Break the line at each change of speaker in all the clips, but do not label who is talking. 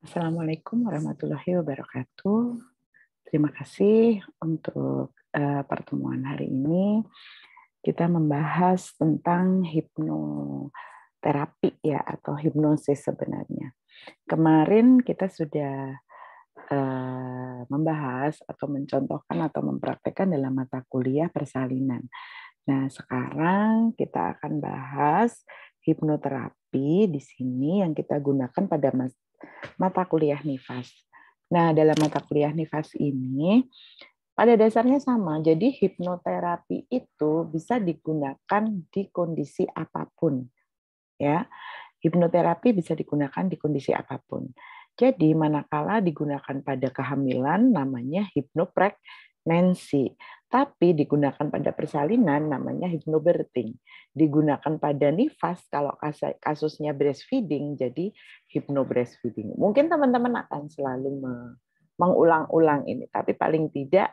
Assalamualaikum warahmatullahi wabarakatuh. Terima kasih untuk pertemuan hari ini. Kita membahas tentang hipnoterapi ya atau hipnosis sebenarnya. Kemarin kita sudah membahas atau mencontohkan atau mempraktekkan dalam mata kuliah persalinan. Nah, sekarang kita akan bahas hipnoterapi di sini yang kita gunakan pada mata kuliah NIFAS. Nah, dalam mata kuliah NIFAS ini pada dasarnya sama. Jadi hipnoterapi itu bisa digunakan di kondisi apapun. Ya. Hipnoterapi bisa digunakan di kondisi apapun. Jadi manakala digunakan pada kehamilan namanya hipnopregnancy, tapi digunakan pada persalinan namanya hypnobirthing. Digunakan pada nifas kalau kasusnya breastfeeding jadi hypnobreastfeeding. Mungkin teman-teman akan selalu mengulang-ulang ini, tapi paling tidak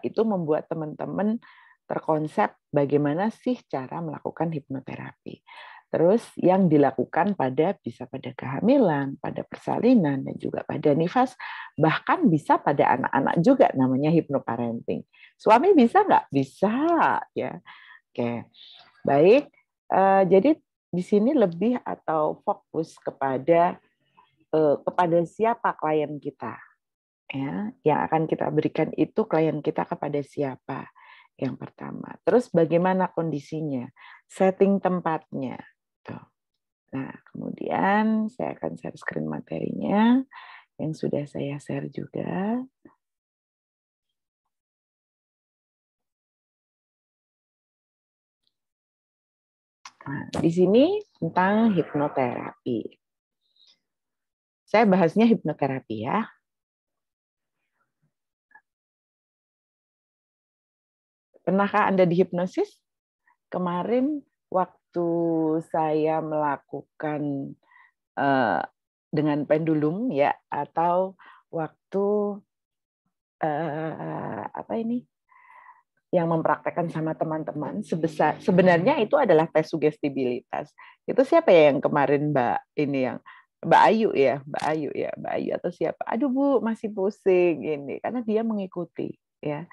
itu membuat teman-teman terkonsep bagaimana sih cara melakukan hipnoterapi. Terus yang dilakukan bisa pada kehamilan, pada persalinan, dan juga pada nifas, bahkan bisa pada anak-anak juga namanya hypnoparenting. Suami bisa nggak? Bisa. Ya. Oke, baik. Jadi di sini lebih atau fokus kepada siapa klien kita. Ya, yang akan kita berikan itu klien kita kepada siapa yang pertama. Terus bagaimana kondisinya, setting tempatnya. Tuh. Nah, kemudian saya akan share screen materinya yang sudah saya share juga. Nah, di sini tentang hipnoterapi. Saya bahasnya hipnoterapi ya. Pernahkah Anda dihipnosis? Kemarin waktu saya melakukan dengan pendulum ya atau waktu yang mempraktekkan sama teman-teman sebenarnya itu adalah tes sugestibilitas. Itu siapa ya yang kemarin Mbak Ayu atau siapa? Aduh Bu, masih pusing ini karena dia mengikuti ya.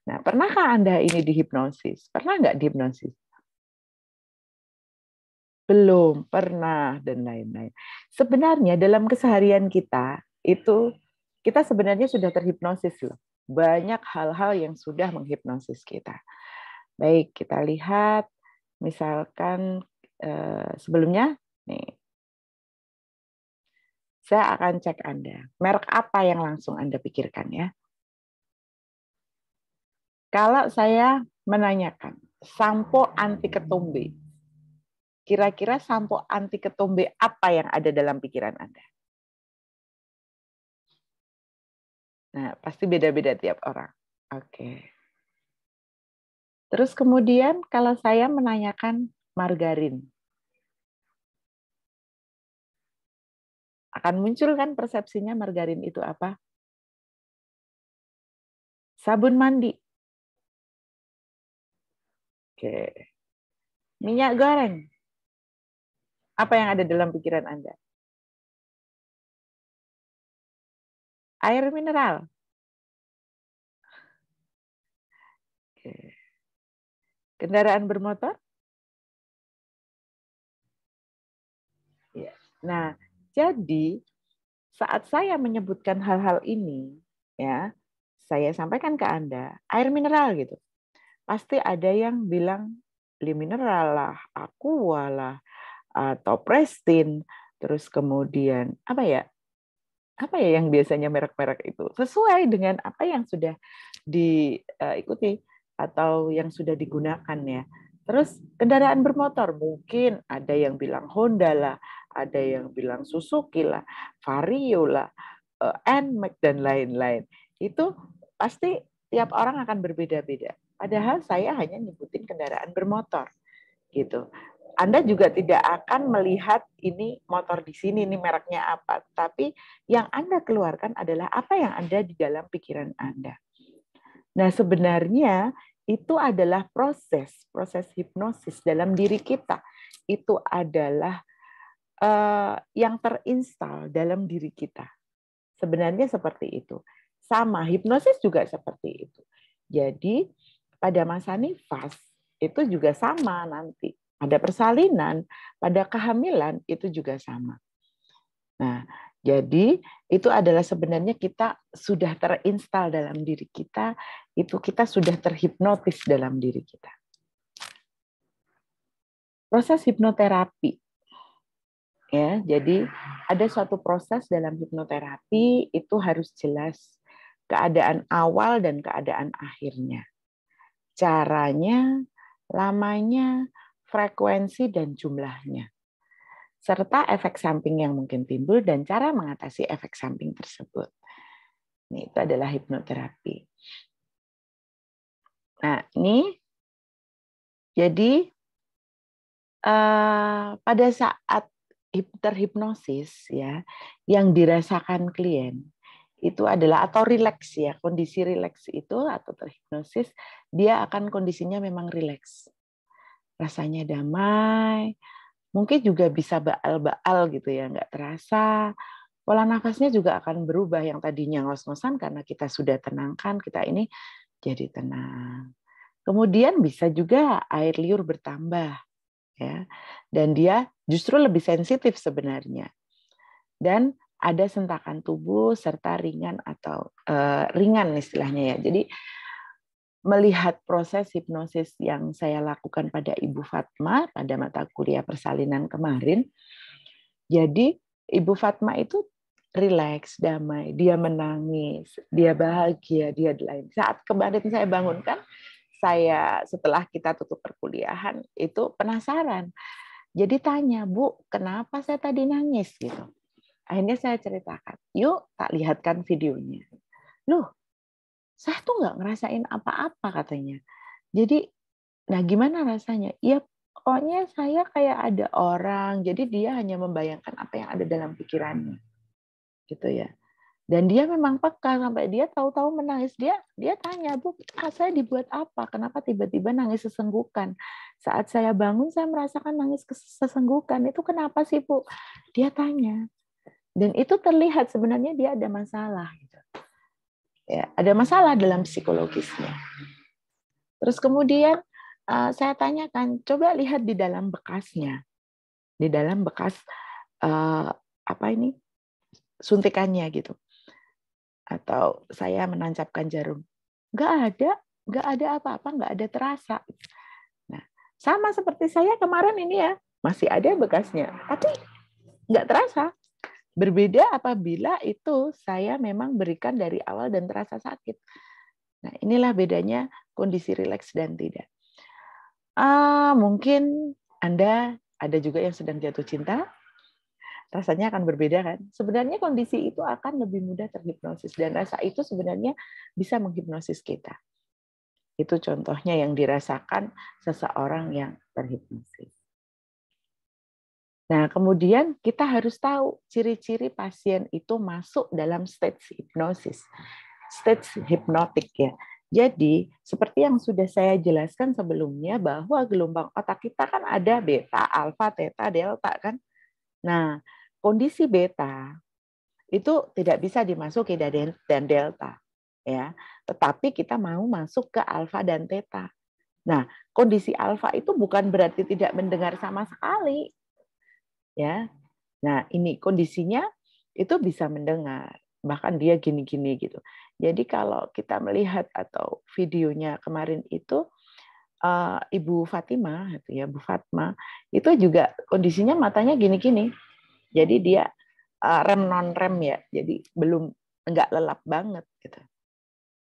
Nah, pernahkah Anda ini dihipnosis? Pernah nggak dihipnosis? Belum, pernah, dan lain-lain. Sebenarnya dalam keseharian kita, itu kita sebenarnya sudah terhipnosis loh. Banyak hal-hal yang sudah menghipnosis kita. Baik, kita lihat, misalkan sebelumnya, nih, saya akan cek Anda. Merek apa yang langsung Anda pikirkan ya? Kalau saya menanyakan, sampo anti ketumbe, kira-kira sampo anti ketumbe apa yang ada dalam pikiran Anda? Nah, pasti beda-beda tiap orang. Oke. Terus kemudian kalau saya menanyakan margarin, akan muncul kan persepsinya margarin itu apa? Sabun mandi. Oke. Minyak goreng. Apa yang ada dalam pikiran Anda? Air mineral. Oke. Kendaraan bermotor? Ya. Nah, jadi saat saya menyebutkan hal-hal ini, ya, saya sampaikan ke Anda, air mineral gitu. Pasti ada yang bilang, li mineral lah, aqua lah, atau Prestin, terus kemudian apa ya yang biasanya merek-merek itu sesuai dengan apa yang sudah diikuti atau yang sudah digunakan ya. Terus kendaraan bermotor mungkin ada yang bilang Honda lah, ada yang bilang Suzuki lah, Vario lah, NMAX dan lain-lain. Itu pasti tiap orang akan berbeda-beda. Padahal saya hanya nyebutin kendaraan bermotor gitu. Anda juga tidak akan melihat ini motor di sini, ini mereknya apa. Tapi yang Anda keluarkan adalah apa yang ada di dalam pikiran Anda. Nah, sebenarnya itu adalah proses hipnosis dalam diri kita. Itu adalah yang terinstal dalam diri kita. Sebenarnya seperti itu. Sama, hipnosis juga seperti itu. Jadi pada masa nifas itu juga sama nanti. Pada persalinan, pada kehamilan itu juga sama. Nah, jadi itu adalah sebenarnya kita sudah terinstal dalam diri kita, itu kita sudah terhipnotis dalam diri kita. Proses hipnoterapi. Ya, jadi ada suatu proses dalam hipnoterapi itu harus jelas keadaan awal dan keadaan akhirnya. Caranya, lamanya, frekuensi dan jumlahnya. Serta efek samping yang mungkin timbul dan cara mengatasi efek samping tersebut. Ini itu adalah hipnoterapi. Nah, ini jadi pada saat terhipnosis ya, yang dirasakan klien itu adalah atau rileks ya, kondisi rileks itu atau terhipnosis dia akan kondisinya memang rileks, rasanya damai, mungkin juga bisa baal-baal gitu ya, nggak terasa, pola nafasnya juga akan berubah yang tadinya ngos-ngosan karena kita sudah tenangkan kita ini jadi tenang. Kemudian bisa juga air liur bertambah ya, dan dia justru lebih sensitif sebenarnya. Dan ada sentakan tubuh serta ringan atau ringan istilahnya ya. Jadi melihat proses hipnosis yang saya lakukan pada Ibu Fatma pada mata kuliah persalinan kemarin, jadi Ibu Fatma itu rileks, damai, dia menangis, dia bahagia, dia lain. Saat kemarin saya bangunkan, saya setelah kita tutup perkuliahan itu penasaran. Jadi tanya, Bu, kenapa saya tadi nangis gitu? Akhirnya saya ceritakan, yuk tak lihatkan videonya. Loh, saya tuh nggak ngerasain apa-apa katanya. Jadi, nah gimana rasanya? Ya pokoknya saya kayak ada orang, jadi dia hanya membayangkan apa yang ada dalam pikirannya, gitu ya. Dan dia memang peka sampai dia tahu-tahu menangis. Dia tanya, Bu, saya dibuat apa? Kenapa tiba-tiba nangis sesenggukan? Saat saya bangun, saya merasakan nangis sesenggukan. Itu kenapa sih, Bu? Dia tanya. Dan itu terlihat sebenarnya dia ada masalah. Ya, ada masalah dalam psikologisnya. Terus kemudian saya tanyakan, coba lihat di dalam bekasnya. Di dalam bekas apa ini? Suntikannya gitu. Atau saya menancapkan jarum. Nggak ada apa-apa, nggak ada terasa. Nah, sama seperti saya kemarin ini ya, masih ada bekasnya, tapi nggak terasa. Berbeda apabila itu saya memang berikan dari awal dan terasa sakit. Nah, inilah bedanya kondisi rileks dan tidak. Mungkin Anda ada juga yang sedang jatuh cinta, rasanya akan berbeda kan? Sebenarnya kondisi itu akan lebih mudah terhipnosis dan rasa itu sebenarnya bisa menghipnosis kita. Itu contohnya yang dirasakan seseorang yang terhipnosis. Nah, kemudian kita harus tahu ciri-ciri pasien itu masuk dalam stage hipnosis, stage hipnotik ya. Jadi, seperti yang sudah saya jelaskan sebelumnya bahwa gelombang otak kita kan ada beta, alfa, theta, delta kan. Nah, kondisi beta itu tidak bisa dimasuki dan delta ya. Tetapi kita mau masuk ke alfa dan theta. Nah, kondisi alfa itu bukan berarti tidak mendengar sama sekali. Ya. Nah, ini kondisinya itu bisa mendengar, bahkan dia gini-gini gitu. Jadi kalau kita melihat atau videonya kemarin itu Ibu Fatimah gitu ya, Bu Fatma, itu juga kondisinya matanya gini-gini. Jadi dia rem non rem ya. Jadi belum enggak lelap banget gitu.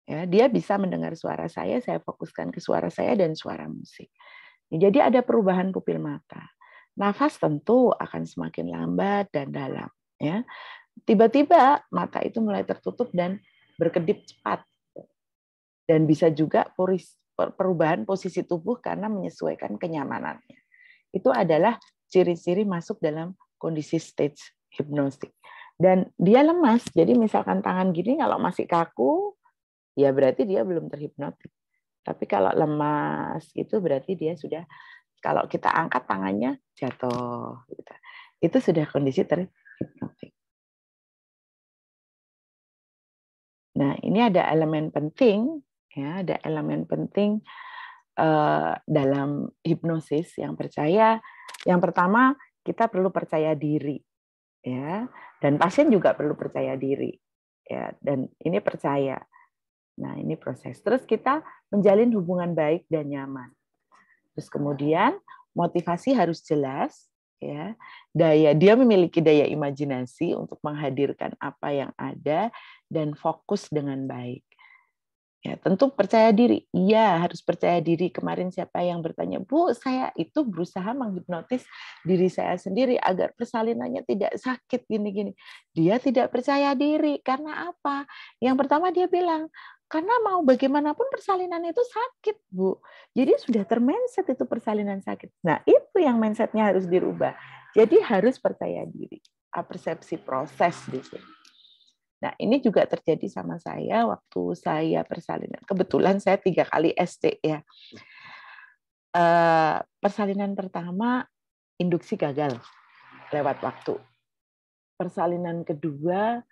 Ya, dia bisa mendengar suara saya fokuskan ke suara saya dan suara musik. Jadi ada perubahan pupil mata. Nafas tentu akan semakin lambat dan dalam. Ya, tiba-tiba mata itu mulai tertutup dan berkedip cepat. Dan bisa juga perubahan posisi tubuh karena menyesuaikan kenyamanannya. Itu adalah ciri-ciri masuk dalam kondisi stage hipnotik. Dan dia lemas, jadi misalkan tangan gini kalau masih kaku, ya berarti dia belum terhipnotik. Tapi kalau lemas itu berarti dia sudah, kalau kita angkat tangannya jatuh. Gitu. Itu sudah kondisi terhipnotik. Nah, ini ada elemen penting, ya, ada elemen penting dalam hipnosis yang percaya. Yang pertama, kita perlu percaya diri, ya, dan pasien juga perlu percaya diri, ya, dan ini percaya. Nah, ini proses. Terus kita menjalin hubungan baik dan nyaman. Terus kemudian motivasi harus jelas, ya. Dia memiliki daya imajinasi untuk menghadirkan apa yang ada dan fokus dengan baik. Ya, tentu percaya diri. Iya, harus percaya diri. Kemarin siapa yang bertanya, "Bu, saya itu berusaha menghipnotis diri saya sendiri agar persalinannya tidak sakit gini-gini." Dia tidak percaya diri. Karena apa? Yang pertama dia bilang, karena mau bagaimanapun persalinan itu sakit, Bu. Jadi sudah termindset itu persalinan sakit. Nah, itu yang mindsetnya harus dirubah. Jadi harus percaya diri. Persepsi proses di sini. Nah, ini juga terjadi sama saya waktu saya persalinan. Kebetulan saya 3 kali SC ya. Persalinan pertama induksi gagal lewat waktu. Persalinan kedua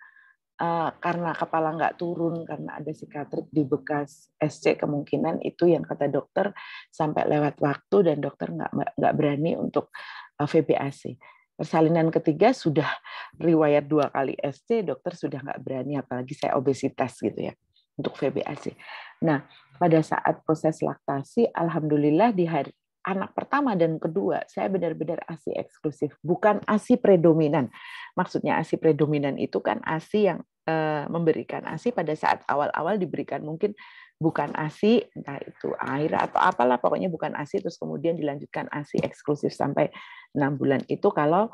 karena kepala nggak turun karena ada sikatrik di bekas SC, kemungkinan itu yang kata dokter sampai lewat waktu dan dokter nggak berani untuk VBAC. Persalinan ketiga sudah riwayat 2 kali SC, dokter sudah nggak berani, apalagi saya obesitas gitu ya, untuk VBAC. Nah, pada saat proses laktasi, alhamdulillah di hari anak pertama dan kedua, saya benar-benar ASI eksklusif, bukan ASI predominan. Maksudnya ASI predominan itu kan ASI yang memberikan ASI pada saat awal-awal diberikan mungkin bukan ASI, entah itu air atau apalah, pokoknya bukan ASI, terus kemudian dilanjutkan ASI eksklusif sampai 6 bulan. Itu kalau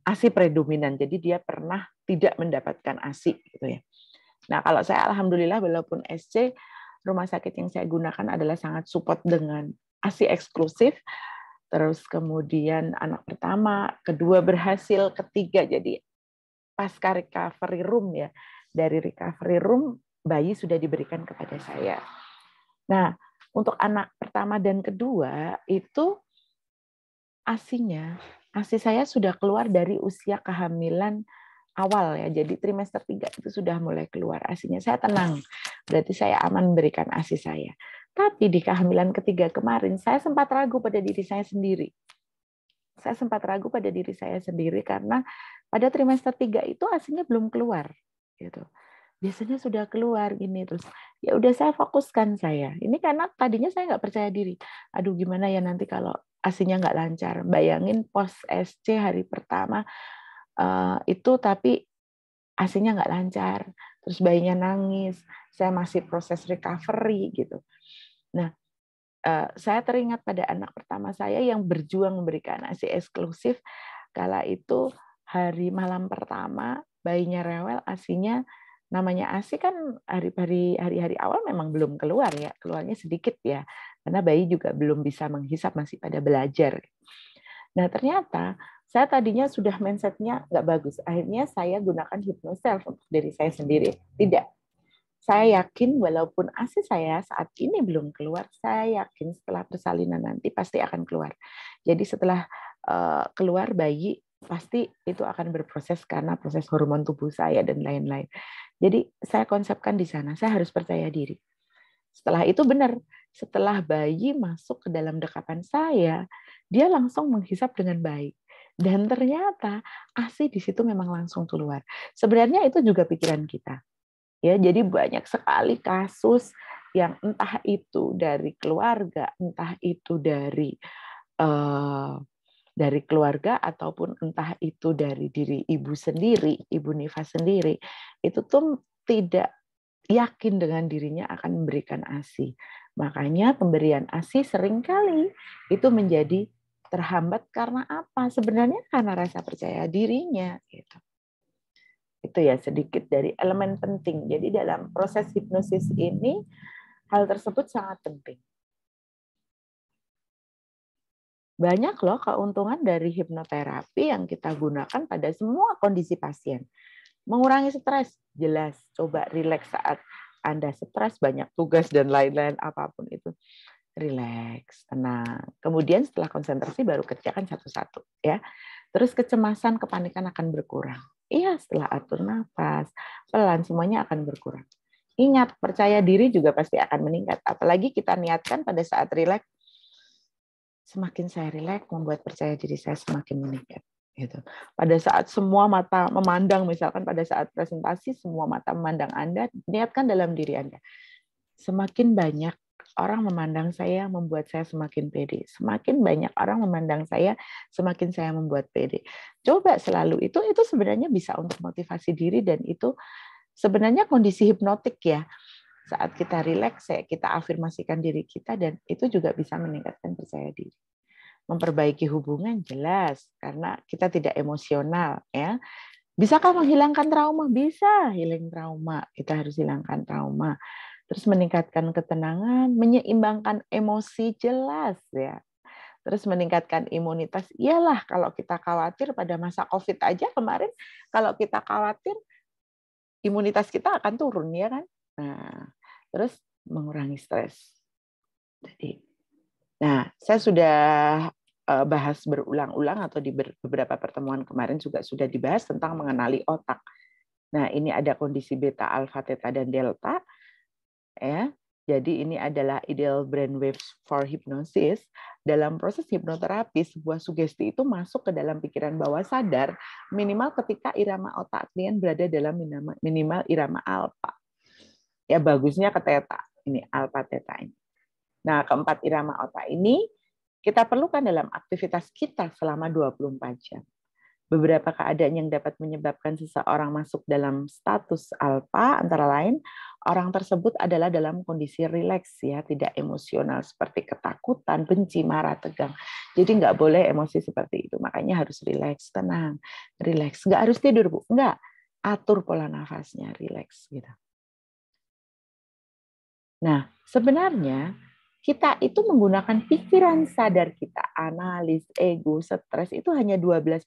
ASI predominan, jadi dia pernah tidak mendapatkan ASI gitu ya. Nah, kalau saya alhamdulillah walaupun SC, rumah sakit yang saya gunakan adalah sangat support dengan ASI eksklusif, terus kemudian anak pertama, kedua berhasil, ketiga jadi pasca recovery room ya, dari recovery room bayi sudah diberikan kepada saya. Nah, untuk anak pertama dan kedua itu ASI saya sudah keluar dari usia kehamilan awal ya, jadi trimester 3 itu sudah mulai keluar ASI-nya. Saya tenang, berarti saya aman memberikan ASI saya. Tapi di kehamilan ketiga kemarin, saya sempat ragu pada diri saya sendiri. Saya sempat ragu pada diri saya sendiri karena pada trimester 3 itu ASI-nya belum keluar. Gitu. Biasanya sudah keluar gini terus. Ya udah saya fokuskan saya. Ini karena tadinya saya nggak percaya diri. Aduh gimana ya nanti kalau ASI-nya nggak lancar. Bayangin post SC hari pertama itu tapi ASI-nya nggak lancar. Terus bayinya nangis. Saya masih proses recovery gitu. Nah, saya teringat pada anak pertama saya yang berjuang memberikan ASI eksklusif. Kala itu hari malam pertama bayinya rewel, ASI-nya namanya ASI kan hari-hari awal memang belum keluar ya, keluarnya sedikit ya, karena bayi juga belum bisa menghisap, masih pada belajar. Nah ternyata saya tadinya sudah mindsetnya nggak bagus, akhirnya saya gunakan hypnoself untuk diri saya sendiri. Tidak, saya yakin walaupun ASI saya saat ini belum keluar, saya yakin setelah persalinan nanti pasti akan keluar. Jadi setelah keluar bayi pasti itu akan berproses karena proses hormon tubuh saya dan lain-lain. Jadi saya konsepkan di sana, saya harus percaya diri. Setelah itu benar, setelah bayi masuk ke dalam dekapan saya, dia langsung menghisap dengan baik. Dan ternyata ASI di situ memang langsung keluar. Sebenarnya itu juga pikiran kita. Ya, jadi banyak sekali kasus yang entah itu dari keluarga, entah itu dari keluarga ataupun entah itu dari diri ibu sendiri, ibu Nifa sendiri, itu tuh tidak yakin dengan dirinya akan memberikan ASI. Makanya pemberian ASI seringkali itu menjadi terhambat karena apa? Sebenarnya karena rasa percaya dirinya gitu. Itu ya sedikit dari elemen penting. Jadi dalam proses hipnosis ini hal tersebut sangat penting. Banyak loh keuntungan dari hipnoterapi yang kita gunakan pada semua kondisi pasien. Mengurangi stres, jelas. Coba rileks saat Anda stres, banyak tugas dan lain-lain apapun itu. Rileks, tenang. Kemudian setelah konsentrasi baru kerjakan satu-satu ya. Terus kecemasan, kepanikan akan berkurang. Iya, setelah atur nafas, pelan semuanya akan berkurang. Ingat, percaya diri juga pasti akan meningkat. Apalagi kita niatkan pada saat rileks, semakin saya rileks, membuat percaya diri saya semakin meningkat. Gitu. Pada saat semua mata memandang, misalkan pada saat presentasi, semua mata memandang Anda, niatkan dalam diri Anda. Semakin banyak orang memandang saya, membuat saya semakin pede. Semakin banyak orang memandang saya, semakin saya membuat pede. Coba selalu itu sebenarnya bisa untuk motivasi diri, dan itu sebenarnya kondisi hipnotik ya. Saat kita rileks, kita afirmasikan diri kita, dan itu juga bisa meningkatkan percaya diri. Memperbaiki hubungan jelas karena kita tidak emosional ya. Bisakah menghilangkan trauma? Bisa, healing trauma. Kita harus hilangkan trauma. Terus meningkatkan ketenangan, menyeimbangkan emosi jelas ya. Terus meningkatkan imunitas. Iyalah, kalau kita khawatir pada masa Covid aja kemarin, kalau kita khawatir imunitas kita akan turun ya kan. Nah, terus mengurangi stres. Jadi, nah, saya sudah bahas berulang-ulang atau di beberapa pertemuan kemarin juga sudah dibahas tentang mengenali otak. Nah, ini ada kondisi beta, alfa, theta, dan delta. Ya, jadi ini adalah ideal brainwaves for hypnosis. Dalam proses hipnoterapi, sebuah sugesti itu masuk ke dalam pikiran bawah sadar minimal ketika irama otak klien berada dalam minimal irama alfa. Ya, bagusnya ke theta. Ini alfa theta ini. Nah, keempat irama otak ini kita perlukan dalam aktivitas kita selama 24 jam. Beberapa keadaan yang dapat menyebabkan seseorang masuk dalam status alfa antara lain orang tersebut adalah dalam kondisi rileks ya, tidak emosional seperti ketakutan, benci, marah, tegang. Jadi nggak boleh emosi seperti itu. Makanya harus rileks, tenang, rileks. Nggak harus tidur, Bu. Nggak. Atur pola nafasnya, rileks gitu. Nah, sebenarnya kita itu menggunakan pikiran sadar kita, analis, ego, stres itu hanya 12%.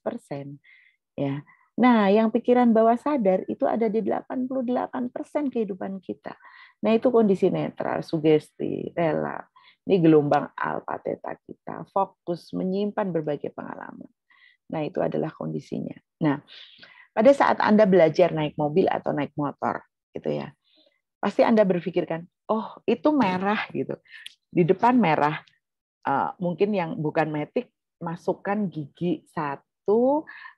Ya. Nah, yang pikiran bawah sadar itu ada di 88% kehidupan kita. Nah, itu kondisi netral, sugesti, rela. Ini gelombang alfa theta kita, fokus, menyimpan berbagai pengalaman. Nah, itu adalah kondisinya. Nah, pada saat Anda belajar naik mobil atau naik motor, gitu ya, pasti Anda berpikirkan, oh, itu merah gitu. Di depan merah, mungkin yang bukan matic, masukkan gigi 1,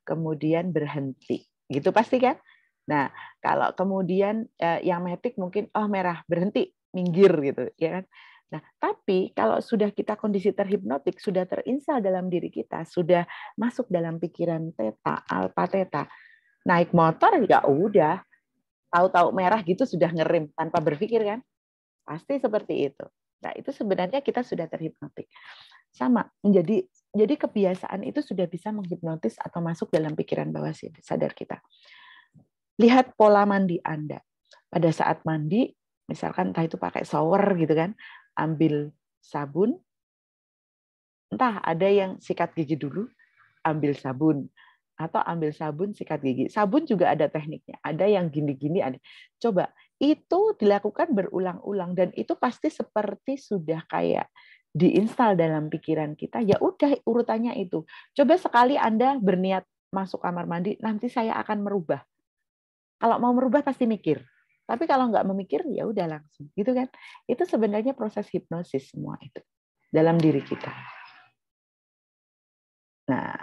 kemudian berhenti. Gitu pasti kan? Nah, kalau kemudian yang matic mungkin, oh merah, berhenti, minggir gitu. Ya kan? Nah, tapi kalau sudah kita kondisi terhipnotik, sudah terinstal dalam diri kita, sudah masuk dalam pikiran theta, alpha theta, naik motor ya udah, tahu-tahu merah gitu sudah ngerem tanpa berpikir kan? Pasti seperti itu. Nah, itu sebenarnya kita sudah terhipnotik. Sama, jadi kebiasaan itu sudah bisa menghipnotis atau masuk dalam pikiran bawah sadar kita. Lihat pola mandi Anda. Pada saat mandi, misalkan entah itu pakai shower gitu kan, ambil sabun, entah ada yang sikat gigi dulu, ambil sabun. Atau ambil sabun, sikat gigi. Sabun juga ada tekniknya. Ada yang gini-gini. Coba, itu dilakukan berulang-ulang. Dan itu pasti seperti sudah kayak diinstal dalam pikiran kita. Ya udah urutannya itu. Coba sekali Anda berniat masuk kamar mandi, nanti saya akan merubah. Kalau mau merubah pasti mikir. Tapi kalau nggak memikir, ya udah langsung. Gitu kan? Itu sebenarnya proses hipnosis semua itu. Dalam diri kita. Nah,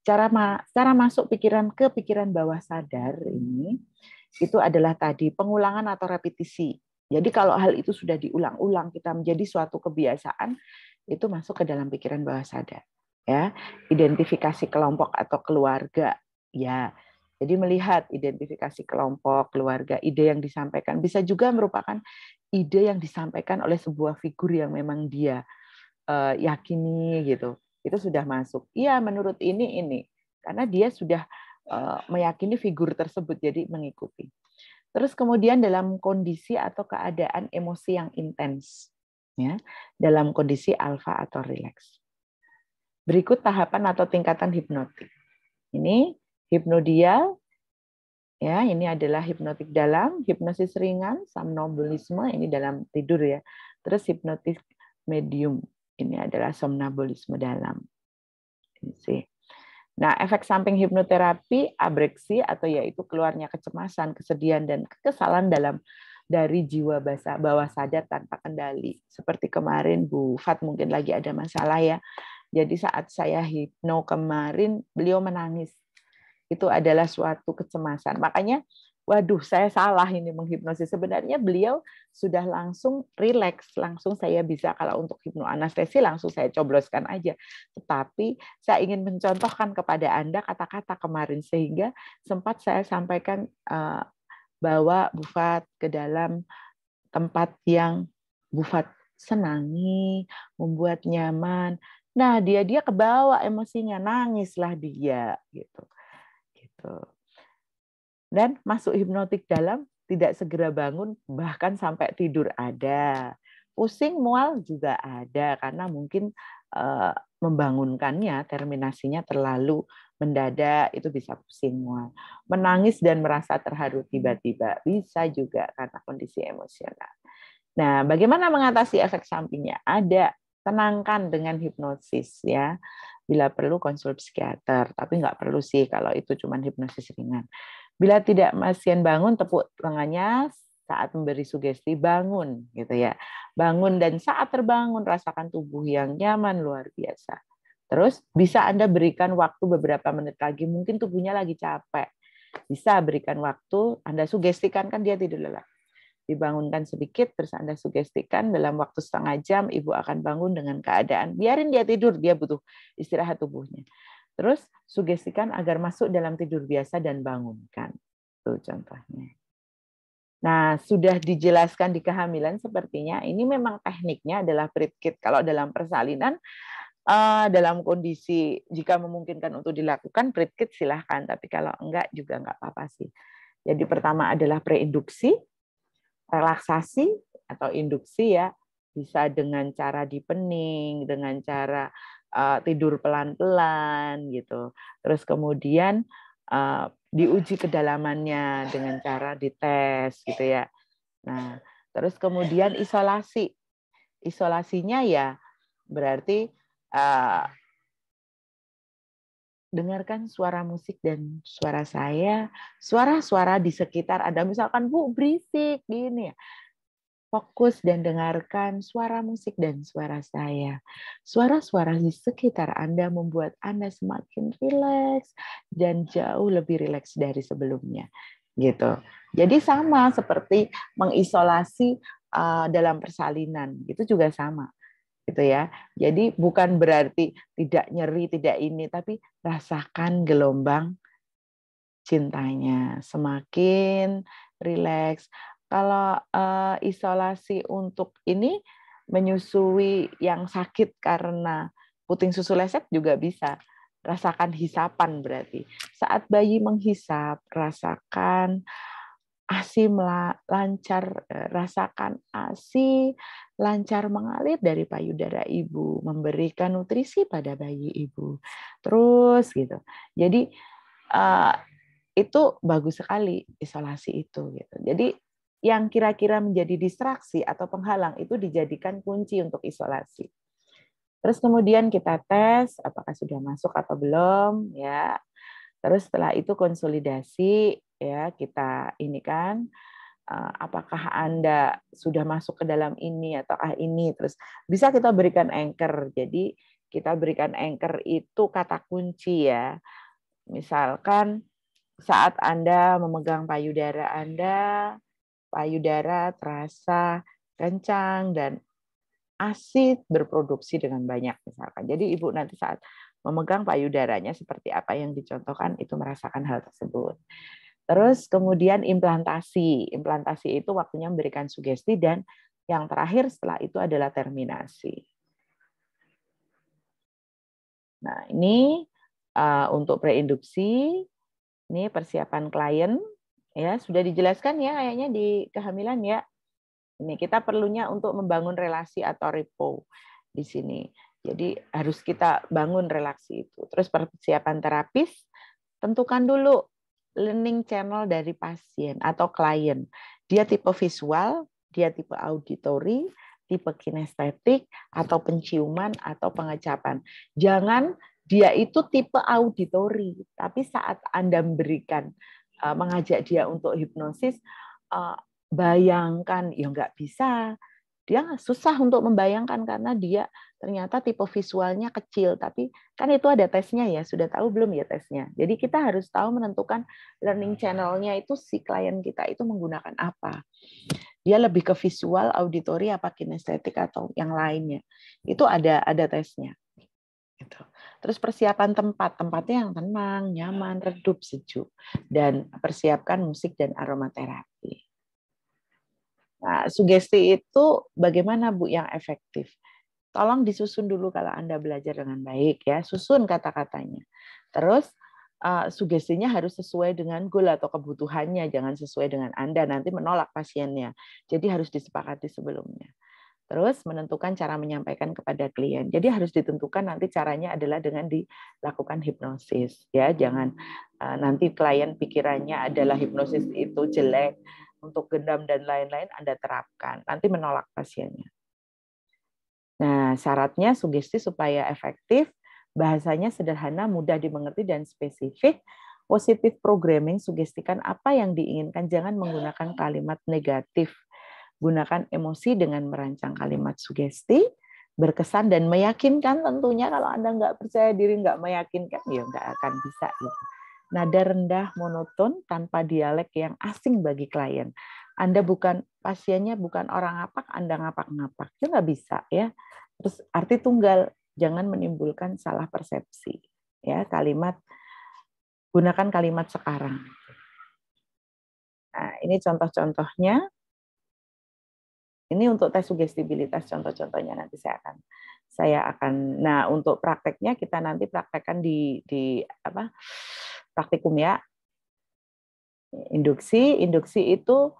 cara masuk pikiran ke pikiran bawah sadar ini itu adalah tadi pengulangan atau repetisi. Jadi kalau hal itu sudah diulang-ulang, kita menjadi suatu kebiasaan, itu masuk ke dalam pikiran bawah sadar. Ya, identifikasi kelompok atau keluarga. Ya, jadi melihat identifikasi kelompok, keluarga, ide yang disampaikan bisa juga merupakan ide yang disampaikan oleh sebuah figur yang memang dia yakini gitu. Itu sudah masuk. Iya, menurut ini. Karena dia sudah meyakini figur tersebut, jadi mengikuti. Terus kemudian dalam kondisi atau keadaan emosi yang intens, ya, dalam kondisi alfa atau rileks. Berikut tahapan atau tingkatan hipnotik. Ini hipnodial, ya, ini adalah hipnotik dalam, hipnosis ringan, somnambulisme, ini dalam tidur ya. Terus hipnotis medium, ini adalah somnambulisme dalam. Ini sih. Nah, efek samping hipnoterapi abreksi atau yaitu keluarnya kecemasan, kesedihan dan kekesalan dari jiwa bawah sadar tanpa kendali. Seperti kemarin Bu Fat mungkin lagi ada masalah ya. Jadi saat saya hipno kemarin beliau menangis. Itu adalah suatu kecemasan. Makanya waduh, saya salah ini menghipnosis. Sebenarnya beliau sudah langsung rileks, langsung saya bisa kalau untuk hipnoanestesi langsung saya cobloskan aja. Tetapi saya ingin mencontohkan kepada Anda kata-kata kemarin sehingga sempat saya sampaikan bawa Bufat ke dalam tempat yang Bufat senangi, membuat nyaman. Nah, dia kebawa emosinya, nangislah dia gitu. Gitu. Dan masuk hipnotik dalam, tidak segera bangun, bahkan sampai tidur ada. Pusing, mual juga ada, karena mungkin membangunkannya, terminasinya terlalu mendadak, itu bisa pusing, mual. Menangis dan merasa terharu tiba-tiba, bisa juga karena kondisi emosional. Nah, bagaimana mengatasi efek sampingnya? Ada, tenangkan dengan hipnosis ya. Bila perlu konsul psikiater, tapi nggak perlu sih kalau itu cuma hipnosis ringan. Bila tidak pasien bangun, tepuk tangannya saat memberi sugesti, bangun gitu ya. Bangun dan saat terbangun rasakan tubuh yang nyaman luar biasa. Terus bisa Anda berikan waktu beberapa menit lagi, mungkin tubuhnya lagi capek. Bisa berikan waktu, Anda sugestikan kan dia tidur lelap. Dibangunkan sedikit, terus Anda sugestikan dalam waktu setengah jam Ibu akan bangun dengan keadaan, biarin dia tidur, dia butuh istirahat tubuhnya. Terus sugestikan agar masuk dalam tidur biasa dan bangunkan. Itu contohnya. Nah, sudah dijelaskan di kehamilan sepertinya, ini memang tekniknya adalah Prit-Kit. Kalau dalam persalinan, dalam kondisi jika memungkinkan untuk dilakukan Prit-Kit silahkan, tapi kalau enggak juga enggak apa-apa sih. Jadi pertama adalah preinduksi, relaksasi atau induksi ya, bisa dengan cara dipening, dengan cara tidur pelan-pelan gitu. Terus kemudian diuji kedalamannya dengan cara dites gitu ya. Nah, terus kemudian isolasi. Isolasinya ya berarti dengarkan suara musik dan suara saya, suara-suara di sekitar Anda. Misalkan, Bu, berisik gini ya. Fokus dan dengarkan suara musik dan suara saya. Suara-suara di sekitar Anda membuat Anda semakin rileks dan jauh lebih rileks dari sebelumnya. Gitu. Jadi sama seperti mengisolasi dalam persalinan, itu juga sama. Gitu ya. Jadi bukan berarti tidak nyeri, tidak ini, tapi rasakan gelombang cintanya, semakin rileks. Kalau isolasi untuk ini menyusui yang sakit karena puting susu leset juga bisa. Rasakan hisapan berarti. Saat bayi menghisap, rasakan ASI lancar, rasakan ASI lancar mengalir dari payudara ibu, memberikan nutrisi pada bayi ibu. Terus gitu. Jadi itu bagus sekali isolasi itu gitu. Jadi yang kira-kira menjadi distraksi atau penghalang itu dijadikan kunci untuk isolasi. Terus kemudian kita tes apakah sudah masuk atau belum ya. Terus setelah itu konsolidasi ya, kita ini kan apakah Anda sudah masuk ke dalam ini ataukah ini. Terus bisa kita berikan anchor. Jadi kita berikan anchor itu kata kunci ya. Misalkan saat Anda memegang payudara Anda, payudara terasa kencang dan ASI berproduksi dengan banyak misalkan. Jadi Ibu nanti saat memegang payudaranya seperti apa yang dicontohkan itu merasakan hal tersebut. Terus kemudian implantasi. Implantasi itu waktunya memberikan sugesti dan yang terakhir setelah itu adalah terminasi. Nah, ini untuk preinduksi. Ini persiapan klien, ya sudah dijelaskan ya kayaknya di kehamilan ya. Ini kita perlunya untuk membangun relasi atau repo di sini. Jadi harus kita bangun relasi itu. Terus persiapan terapis, tentukan dulu learning channel dari pasien atau klien. Dia tipe visual, dia tipe auditory, tipe kinestetik, atau penciuman, atau pengecapan. Jangan dia itu tipe auditori, tapi saat Anda memberikan mengajak dia untuk hipnosis, bayangkan, ya nggak bisa. Dia susah untuk membayangkan karena dia ternyata tipe visualnya kecil, tapi kan itu ada tesnya ya, sudah tahu belum ya tesnya. Jadi kita harus tahu menentukan learning channel-nya itu si klien kita itu menggunakan apa. Dia lebih ke visual, auditori, apa kinestetik atau yang lainnya. Itu ada tesnya. Gitu. Terus persiapan tempatnya yang tenang, nyaman, redup, sejuk, dan persiapkan musik dan aromaterapi. Nah, sugesti itu bagaimana Bu yang efektif? Tolong disusun dulu kalau Anda belajar dengan baik ya, susun kata-katanya. Terus sugestinya harus sesuai dengan goal atau kebutuhannya, jangan sesuai dengan Anda, nanti menolak pasiennya. Jadi harus disepakati sebelumnya. Terus menentukan cara menyampaikan kepada klien. Jadi harus ditentukan nanti caranya adalah dengan dilakukan hipnosis ya, jangan nanti klien pikirannya adalah hipnosis itu jelek, untuk gendam dan lain-lain Anda terapkan, nanti menolak pasiennya. Nah, syaratnya sugesti supaya efektif, bahasanya sederhana, mudah dimengerti dan spesifik. Positif programming, sugestikan apa yang diinginkan, jangan menggunakan kalimat negatif. Gunakan emosi dengan merancang kalimat sugesti, berkesan dan meyakinkan tentunya. Kalau Anda nggak percaya diri, nggak meyakinkan, ya nggak akan bisa. Gitu. Nada rendah, monoton, tanpa dialek yang asing bagi klien. Anda bukan pasiennya, bukan orang ngapak, Anda ngapak-ngapak. Itu nggak bisa ya. Terus arti tunggal, jangan menimbulkan salah persepsi. Ya, gunakan kalimat sekarang. Nah, ini contoh-contohnya. Ini untuk tes sugestibilitas, contoh-contohnya nanti saya akan. Nah, untuk prakteknya kita nanti praktekkan di praktikum ya. Induksi itu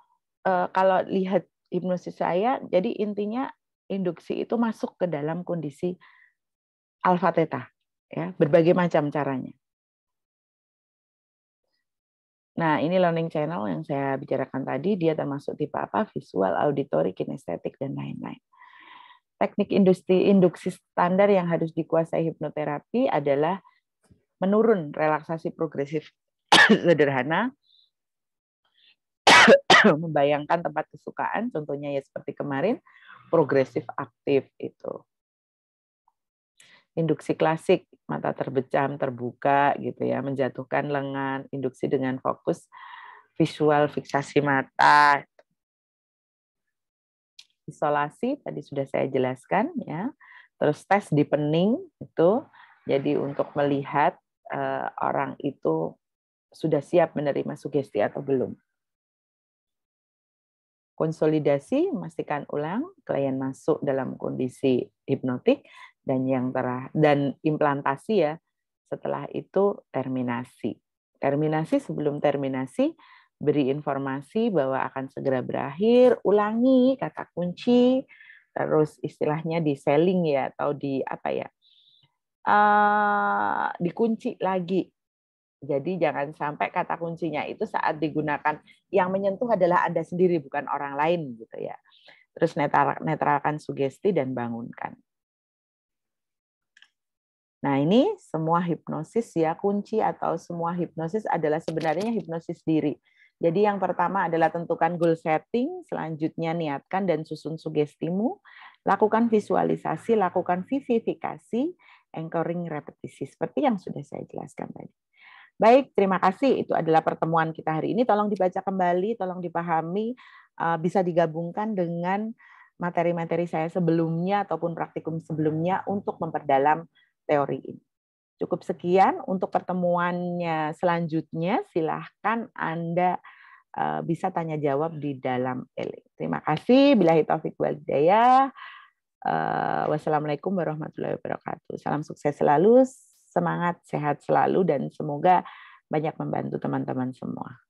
kalau lihat hipnosis saya, jadi intinya induksi itu masuk ke dalam kondisi alfa theta ya, berbagai macam caranya. Nah, ini learning channel yang saya bicarakan tadi, dia termasuk tipe apa? Visual, auditory, kinestetik, dan lain-lain. Teknik induksi standar yang harus dikuasai hipnoterapi adalah menurun, relaksasi progresif sederhana, membayangkan tempat kesukaan, contohnya ya seperti kemarin, progresif aktif itu. Induksi klasik, mata terbejam, terbuka gitu ya, menjatuhkan lengan, induksi dengan fokus visual, fiksasi mata. Isolasi tadi sudah saya jelaskan ya. Terus tes deepening itu jadi untuk melihat orang itu sudah siap menerima sugesti atau belum. Konsolidasi, memastikan ulang klien masuk dalam kondisi hipnotik, dan dan implantasi ya. Setelah itu terminasi. Terminasi, sebelum terminasi beri informasi bahwa akan segera berakhir, ulangi kata kunci, terus istilahnya di selling ya, atau di apa ya, dikunci lagi. Jadi jangan sampai kata kuncinya itu saat digunakan yang menyentuh adalah Anda sendiri, bukan orang lain gitu ya. Terus netralkan sugesti dan bangunkan. Nah, ini semua hipnosis ya, kunci atau semua hipnosis adalah sebenarnya hipnosis diri. Jadi yang pertama adalah tentukan goal setting, selanjutnya niatkan dan susun sugestimu, lakukan visualisasi, lakukan vivifikasi, anchoring, repetisi, seperti yang sudah saya jelaskan tadi. Baik, terima kasih. Itu adalah pertemuan kita hari ini. Tolong dibaca kembali, tolong dipahami, bisa digabungkan dengan materi-materi saya sebelumnya ataupun praktikum sebelumnya untuk memperdalam teori ini. Cukup sekian untuk pertemuannya selanjutnya. Silahkan Anda bisa tanya jawab di dalam link. Terima kasih. Billahi taufiq wal hidayah. Wassalamualaikum warahmatullahi wabarakatuh. Salam sukses selalu, semangat, sehat selalu, dan semoga banyak membantu teman-teman semua.